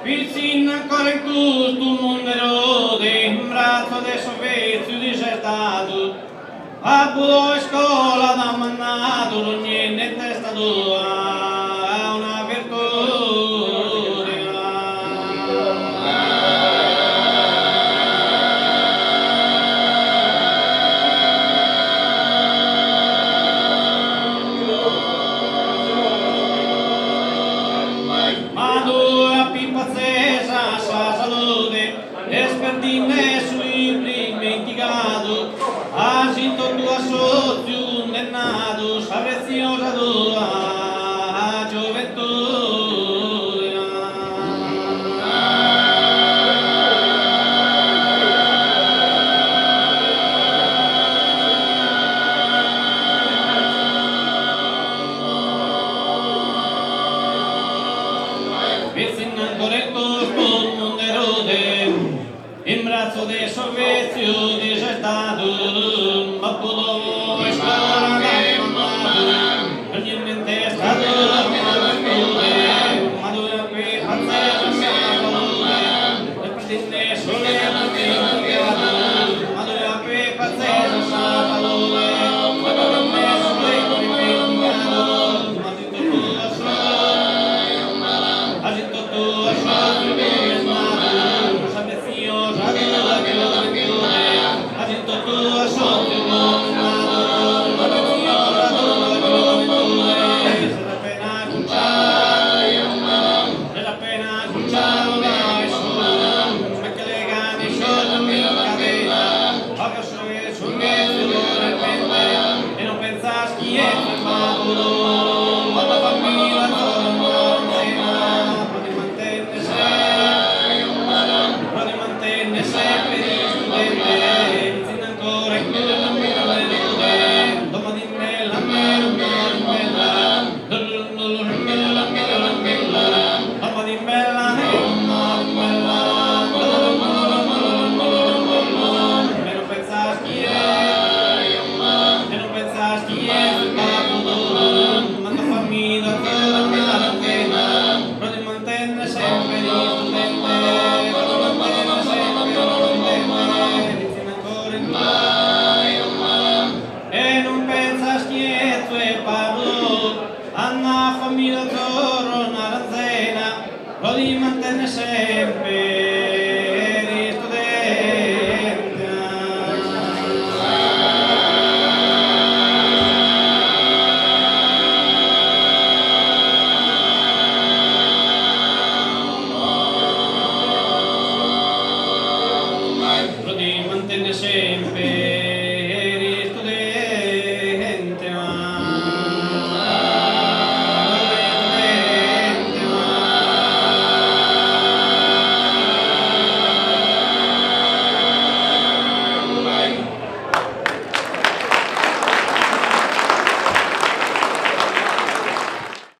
Vicino correctus tu mundero de imbrato de sovezio disertado, abulo scola da mannato, non niente testa tua, una virtù. Madura pippa accesa, sa salute, esperdine sui dimenticato, asinto tua socio condannato, sa preziosa tua gioventù. Vicino correctus tu munderode, imbrato de sovezio disertado, ma pudo scola da mannato, non niente stato madura qui pazzesca salute, esperdine sole dimenticato, madura qui pazzesca salute, esperdine sole dimenticato, madura tua asinto tua socio condannato, sa preziosa tua gioventù, asinto tua socio condannato, sa preziosa tua gioventù, sarà appena conciato dai soli, perché le gane sono in catena, poco sul mezzo del mente, e non pensas chi è fermato, ma la famiglia torna cena, puoi mantenne sempre di studente, inizia ancora in quella melode, domani nella melomela, domani bella e non pensas chi è, e non pensas chi è il capo, manda famiglia torna alla pena, puoi mantenne sempre di studente, e non pensas quieto e parlo, Anna famiglia torna alla cena, lo di mantenne sempre